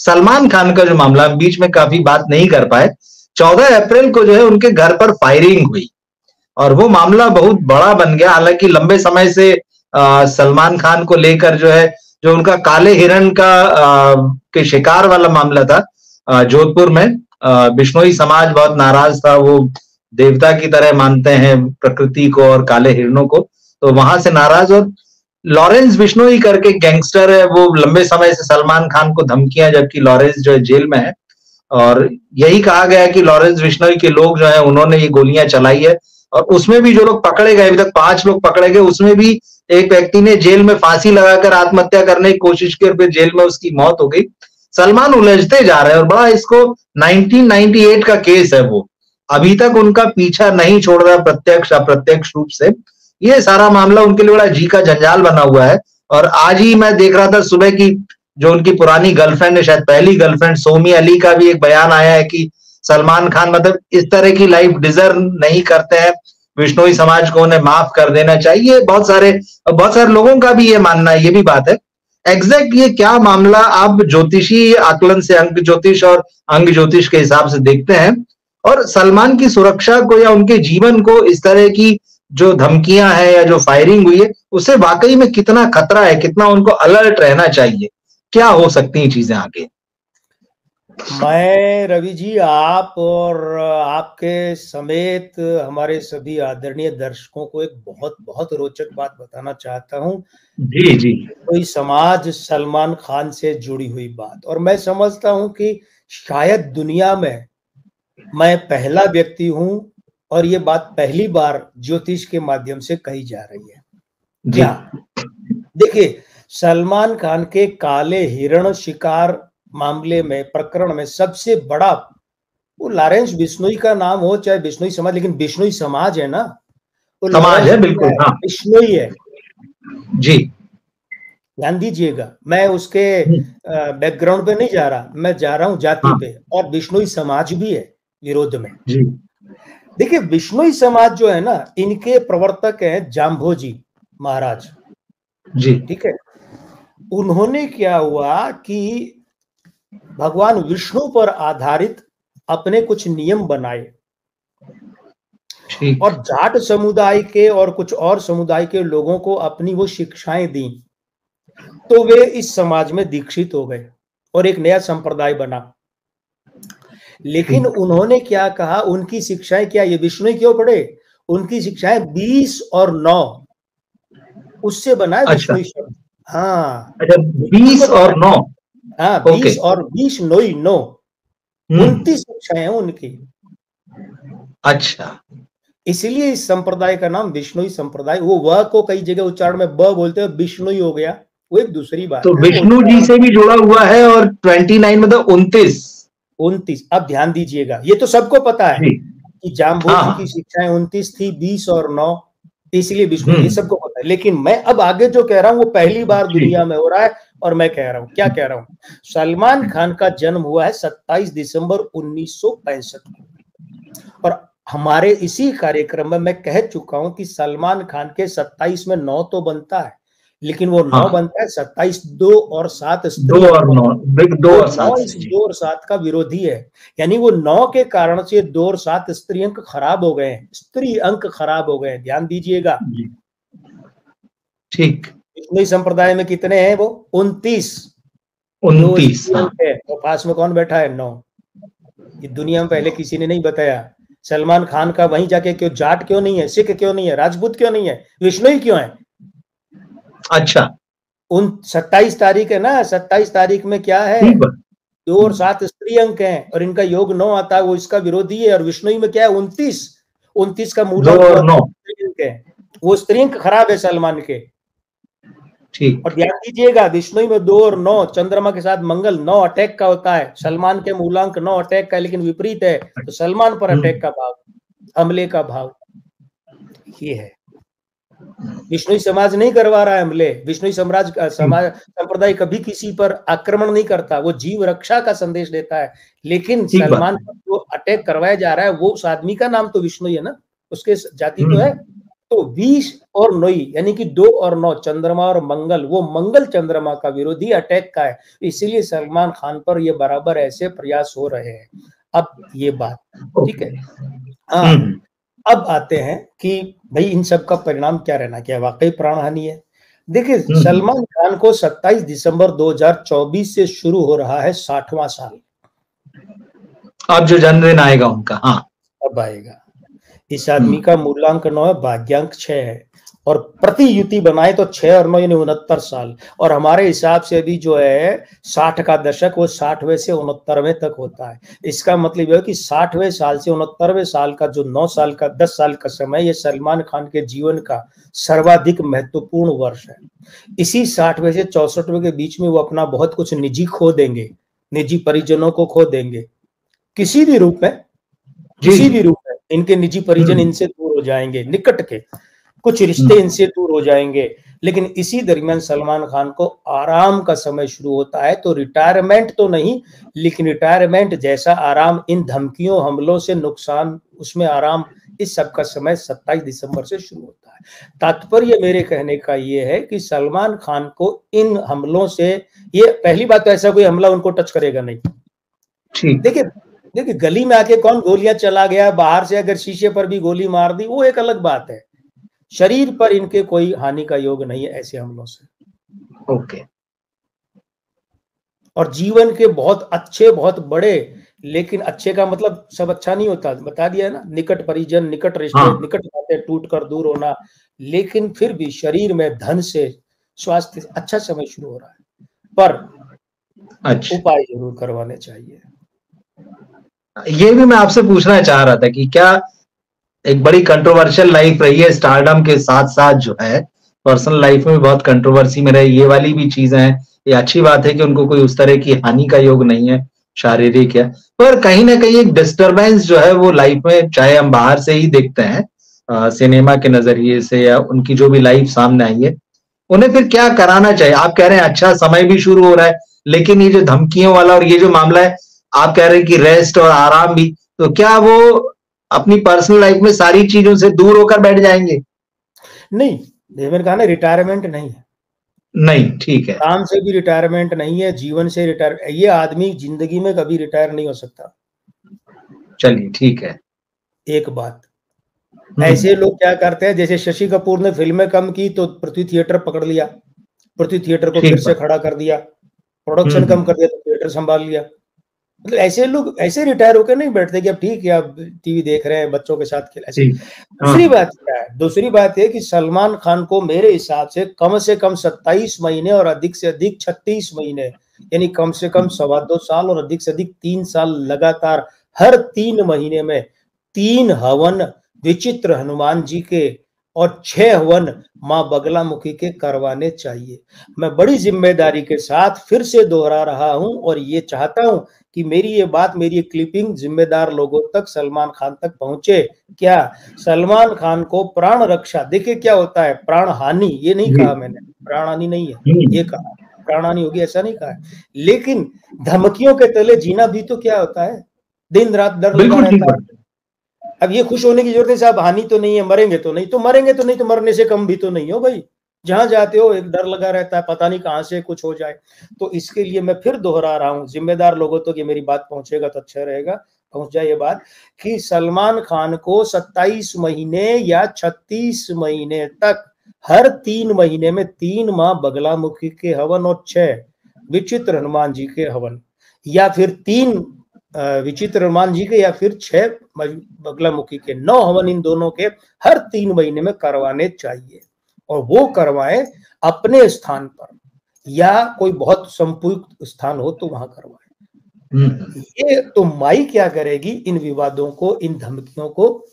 सलमान खान का जो मामला, बीच में काफी बात नहीं कर पाए। 14 अप्रैल को जो है उनके घर पर फायरिंग हुई और वो मामला बहुत बड़ा बन गया। हालांकि लंबे समय से सलमान खान को लेकर जो है, जो उनका काले हिरण के शिकार वाला मामला था जोधपुर में, बिश्नोई समाज बहुत नाराज था। वो देवता की तरह मानते हैं प्रकृति को और काले हिरणों को, तो वहां से नाराज। और लॉरेंस बिश्नोई करके गैंगस्टर है, वो लंबे समय से सलमान खान को धमकियां, जबकि लॉरेंस जो है जेल में है। और यही कहा गया है कि लॉरेंस बिश्नोई के लोग जो है उन्होंने ये गोलियां चलाई है। और उसमें भी जो लोग पकड़े गए, अभी तक 5 लोग पकड़े गए, उसमें भी एक व्यक्ति ने जेल में फांसी लगाकर आत्महत्या करने की कोशिश की और फिर जेल में उसकी मौत हो गई। सलमान उलझते जा रहे हैं और बड़ा इसको 1998 का केस है, वो अभी तक उनका पीछा नहीं छोड़ रहा, प्रत्यक्ष अप्रत्यक्ष रूप से। ये सारा मामला उनके लिए बड़ा जी का जंजाल बना हुआ है। और आज ही मैं देख रहा था सुबह की, जो उनकी पुरानी गर्लफ्रेंड है, शायद पहली गर्लफ्रेंड, सोमी अली का भी एक बयान आया है कि सलमान खान मतलब इस तरह की लाइफ डिजर्व नहीं करते हैं, बिश्नोई समाज को उन्हें माफ कर देना चाहिए। बहुत सारे लोगों का भी ये मानना है, ये भी बात है। एग्जैक्ट ये क्या मामला आप ज्योतिषी आकलन से, अंक ज्योतिष और अंग ज्योतिष के हिसाब से देखते हैं, और सलमान की सुरक्षा को या उनके जीवन को इस तरह की जो धमकियां हैं या जो फायरिंग हुई है, उससे वाकई में कितना खतरा है, कितना उनको अलर्ट रहना चाहिए, क्या हो सकती हैं चीजें आगे? मैं रवि जी, आप और आपके समेत हमारे सभी आदरणीय दर्शकों को एक बहुत बहुत रोचक बात बताना चाहता हूं। जी जी। कोई समाज सलमान खान से जुड़ी हुई बात, और मैं समझता हूं कि शायद दुनिया में मैं पहला व्यक्ति हूं और ये बात पहली बार ज्योतिष के माध्यम से कही जा रही है। क्या देखिए, सलमान खान के काले हिरण शिकार मामले में, प्रकरण में सबसे बड़ा वो लॉरेंस बिश्नोई का नाम हो चाहे बिश्नोई समाज, लेकिन बिश्नोई समाज है ना, वो समाज है, बिल्कुल। हाँ, बिश्नोई है जी, ध्यान दीजिएगा। मैं उसके बैकग्राउंड पे नहीं जा रहा, मैं जा रहा हूं जाति पे। और बिश्नोई समाज भी है विरोध में। जी। देखिए, बिश्नोई समाज जो है ना, इनके प्रवर्तक हैं जाम्भोजी महाराज जी। ठीक है। उन्होंने क्या हुआ कि भगवान विष्णु पर आधारित अपने कुछ नियम बनाए और जाट समुदाय के और कुछ और समुदाय के लोगों को अपनी वो शिक्षाएं दी, तो वे इस समाज में दीक्षित हो गए और एक नया संप्रदाय बना। लेकिन उन्होंने क्या कहा, उनकी शिक्षाएं क्या, ये विष्णु क्यों पढ़े, उनकी शिक्षाएं 20 और 9 उससे बना है विष्णु शब्द। हाँ, 20 और 9। हाँ, 20 और 20 नोई 9, 29 शिक्षाएं हैं उनकी। अच्छा, इसलिए इस संप्रदाय का नाम विष्णुई संप्रदाय। वो व को कई जगह उच्चारण में ब बोलते हैं, विष्णुई हो गया, वो एक दूसरी बात तो है। विष्णु जी से भी जुड़ा हुआ है। और 29 मतलब 29। अब ध्यान दीजिएगा, ये तो सबको पता है कि जाम्बोजी की शिक्षाएं 29 थी, 20 और 9, इसलिए विष्णु, ये सबको पता है। लेकिन मैं अब आगे जो कह रहा हूं वो पहली बार दुनिया में हो रहा है। और मैं कह रहा हूं, क्या कह रहा हूं, सलमान खान का जन्म हुआ है 27 दिसंबर 1965 को। और हमारे इसी कार्यक्रम में मैं कह चुका हूं कि सलमान खान के 27 में 9 तो बनता है, लेकिन वो 9 बनता है 27, 2 और 7 2 और 9, 2 और 7 इस 2 और 7 का विरोधी है। यानी वो 9 के कारण से 2 और 7 स्त्री अंक खराब हो गए, स्त्री अंक खराब हो गए। ध्यान दीजिएगा। ठीक। विष्णु संप्रदाय में कितने हैं? वो 29 अंक है। और पास में कौन बैठा है? 9। ये दुनिया में पहले किसी ने नहीं बताया। सलमान खान का वहीं जाके क्यों, जाट क्यों नहीं है, सिख क्यों नहीं है, राजपूत क्यों नहीं है, विष्णु ही क्यों है? अच्छा, 27 तारीख है ना, 27 तारीख में क्या है? 2 और 7 स्त्री अंक हैं और इनका योग 9 आता है, वो इसका विरोधी है। और विष्णु में क्या है? 29 का मूल 2 और 9 है, वो स्त्री अंक खराब है सलमान के। ठीक। और ध्यान दीजिएगा, विष्णु में 2 और 9 चंद्रमा के साथ मंगल 9 अटैक का होता है। सलमान के मूलांक 9 अटैक का, लेकिन विपरीत है, तो सलमान पर अटैक का भाव, हमले का भाव ये है। विष्णु समाज नहीं करवा रहा है हमले। विष्णु संप्रदाय कभी किसी पर आक्रमण नहीं करता, वो जीव रक्षा का संदेश देता है। लेकिन सलमान पर जो अटैक करवाया जा रहा है, वो उस आदमी का नाम तो विष्णु है ना, उसके जाति तो है। तो 20 और 9 यानी कि 2 और 9 चंद्रमा और मंगल, वो मंगल चंद्रमा का विरोधी अटैक का है, इसीलिए सलमान खान पर ये बराबर ऐसे प्रयास हो रहे हैं। अब ये बात ठीक है। हाँ, अब आते हैं कि भाई इन सब का परिणाम क्या रहना, क्या वाकई प्राणहानि है। देखिए, सलमान खान को 27 दिसंबर 2024 से शुरू हो रहा है 60वां साल। अब जो जन्मदिन आएगा उनका, हाँ अब आएगा। इस आदमी का मूलांक 9 है, भाग्यांक 6 है, और प्रति युति बनाए तो 6 और 9 यानी 69 साल, और हमारे हिसाब से अभी जो है 60 का दशक वो 60वें से 69वें तक होता है। इसका मतलब है कि 60वें साल से 69वें साल का जो 9 साल का 10 साल का समय, ये सलमान खान के जीवन का सर्वाधिक महत्वपूर्ण वर्ष है। इसी 60वें से 64वें के बीच में वो अपना बहुत कुछ निजी खो देंगे, निजी परिजनों को खो देंगे, किसी भी रूप में, किसी भी रूप में इनके निजी परिजन इनसे दूर हो जाएंगे, निकट के कुछ रिश्ते इनसे दूर हो जाएंगे। लेकिन इसी दरमियान सलमान खान को आराम का समय शुरू होता है। तो रिटायरमेंट तो नहीं, लेकिन रिटायरमेंट जैसा आराम, इन धमकियों हमलों से नुकसान, उसमें आराम, इस सब का समय 27 दिसंबर से शुरू होता है। तात्पर्य मेरे कहने का ये है कि सलमान खान को इन हमलों से, ये पहली बात तो ऐसा कोई हमला उनको टच करेगा नहीं। देखिए गली में आके कौन गोलियां चला गया, बाहर से अगर शीशे पर भी गोली मार दी, वो एक अलग बात है। शरीर पर इनके कोई हानि का योग नहीं है ऐसे हमलों से। ओके। और जीवन के बहुत अच्छे, बहुत बड़े, लेकिन अच्छे का मतलब सब अच्छा नहीं होता, बता दिया है ना, निकट परिजन, निकट रिश्ते, निकट बातें टूट कर दूर होना, लेकिन फिर भी शरीर में, धन से, स्वास्थ्य अच्छा समय शुरू हो रहा है। पर उपाय जरूर करवाने चाहिए। ये भी मैं आपसे पूछना चाह रहा था कि क्या एक बड़ी कंट्रोवर्शियल लाइफ रही है, स्टारडम के साथ साथ जो है पर्सनल लाइफ में बहुत कंट्रोवर्सी में रही, ये वाली भी चीजें हैं। ये अच्छी बात है कि उनको कोई उस तरह की हानि का योग नहीं है, शारीरिक है, पर कहीं ना कहीं एक डिस्टरबेंस जो है वो लाइफ में, चाहे हम बाहर से ही देखते हैं सिनेमा के नजरिए से, या उनकी जो भी लाइफ सामने आई है, उन्हें फिर क्या कराना चाहिए? आप कह रहे हैं अच्छा समय भी शुरू हो रहा है, लेकिन ये जो धमकियों वाला और ये जो मामला है, आप कह रहे हैं कि रेस्ट और आराम भी, तो क्या वो अपनी पर्सनल लाइफ में सारी चीजों से दूर होकर बैठ जाएंगे? नहीं, मैंने कहा ना, रिटायरमेंट नहीं है। नहीं, ठीक है। काम से भी रिटायरमेंट नहीं है, जीवन से रिटायर, ये आदमी जिंदगी में कभी रिटायर नहीं हो सकता। चलिए ठीक है। एक बात, ऐसे लोग क्या करते हैं, जैसे शशि कपूर ने फिल्में कम की तो पृथ्वी थिएटर पकड़ लिया, पृथ्वी थिएटर को फिर से खड़ा कर दिया, प्रोडक्शन कम कर दिया तो थिएटर संभाल लिया। मतलब ऐसे लोग ऐसे रिटायर होकर नहीं बैठते कि अब ठीक है, अब टीवी देख रहे हैं, बच्चों के साथ खेल। दूसरी बात क्या है, दूसरी बात है कि सलमान खान को मेरे हिसाब से कम 27 महीने और अधिक से अधिक 36 महीने, यानी कम से कम 2.25 साल और अधिक से अधिक 3 साल लगातार हर 3 महीने में 3 हवन विचित्र हनुमान जी के और 6 हवन मां बगलामुखी के करवाने चाहिए। मैं बड़ी जिम्मेदारी के साथ फिर से दोहरा रहा हूं और ये चाहता हूं कि मेरी ये बात, मेरी ये क्लिपिंग जिम्मेदार लोगों तक, सलमान खान तक पहुंचे। क्या सलमान खान को प्राण रक्षा, देखिए क्या होता है, प्राण हानि ये नहीं कहा मैंने, प्राण हानि नहीं है ये कहा, प्राण हानि होगी ऐसा नहीं कहा है, लेकिन धमकियों के तले जीना भी तो क्या होता है, दिन रात डर लगा रहता है। अब ये खुश होने की जरूरत है साहब, हानि तो नहीं है, मरेंगे तो नहीं, तो मरेंगे तो नहीं, तो मरने से कम भी तो नहीं हो भाई, जहां जाते हो एक डर लगा रहता है, पता नहीं कहां से कुछ हो जाए। तो इसके लिए मैं फिर दोहरा रहा हूं, जिम्मेदार लोगों तक ये मेरी बात पहुंचेगा तो अच्छा रहेगा, पहुंच जाए ये बात, कि सलमान खान को 27 महीने या 36 महीने तक हर 3 महीने में 3 माह बगलामुखी के हवन और 6 विचित्र हनुमान जी के हवन, या फिर 3 विचित्र हनुमान जी के, या फिर 6 बगलामुखी के, 9 हवन इन दोनों के हर 3 महीने में करवाने चाहिए। और वो करवाएं अपने स्थान पर, या कोई बहुत संपुक्त स्थान हो तो वहां करवाएं। ये तो माई क्या करेगी, इन विवादों को, इन धमकियों को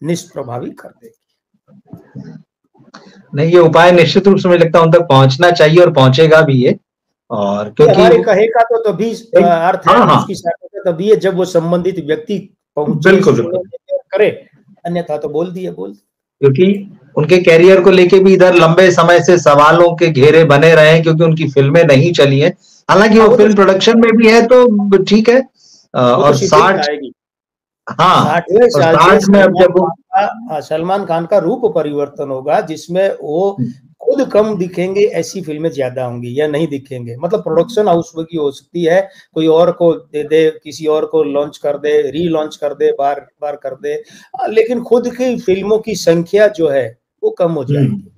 निष्प्रभावी कर देगी। नहीं, ये उपाय निश्चित रूप से मुझे लगता है उन तक पहुंचना चाहिए और पहुंचेगा भी ये, और क्योंकि हमारे कहे का तो तभी अर्थ है, उसकी सहायता तभी है जब वो संबंधित व्यक्ति पहुंचे, करे, अन्यथा तो बोल दिए। क्योंकि उनके कैरियर को लेके भी इधर लंबे समय से सवालों के घेरे बने रहे हैं, क्योंकि उनकी फिल्में नहीं चली हैं, हालांकि वो फिल्म प्रोडक्शन में भी है तो ठीक है। और 60 में अब जब सलमान खान का रूप परिवर्तन होगा, जिसमें वो खुद कम दिखेंगे, ऐसी फिल्में ज्यादा होंगी या नहीं दिखेंगे। मतलब प्रोडक्शन हाउस की हो सकती है, कोई और को दे दे, किसी और को लॉन्च कर दे, री लॉन्च कर दे, बार बार कर दे, लेकिन खुद की फिल्मों की संख्या जो है वो कम हो जाएगी।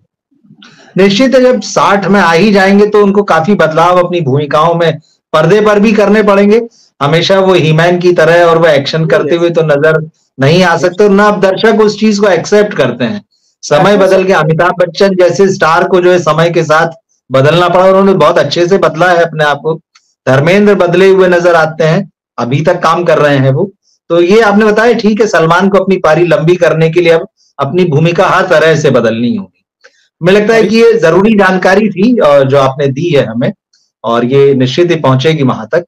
निश्चित है, जब 60 में आ ही जाएंगे तो उनको काफी बदलाव अपनी भूमिकाओं में पर्दे पर भी करने पड़ेंगे। हमेशा वो हीमैन की तरह और वो एक्शन करते हुए तो नजर नहीं आ सकते, और ना अब दर्शक उस चीज को एक्सेप्ट करते हैं। समय बदल गया, अमिताभ बच्चन जैसे स्टार को जो है समय के साथ बदलना पड़ा, उन्होंने बहुत अच्छे से बदला है अपने आप को। धर्मेंद्र बदले हुए नजर आते हैं, अभी तक काम कर रहे हैं वो। तो ये आपने बताया ठीक है, सलमान को अपनी पारी लंबी करने के लिए अब अपनी भूमिका हर तरह से बदलनी होगी। मुझे लगता है कि ये जरूरी जानकारी थी जो आपने दी है हमें, और ये निश्चित ही पहुंचेगी वहां तक।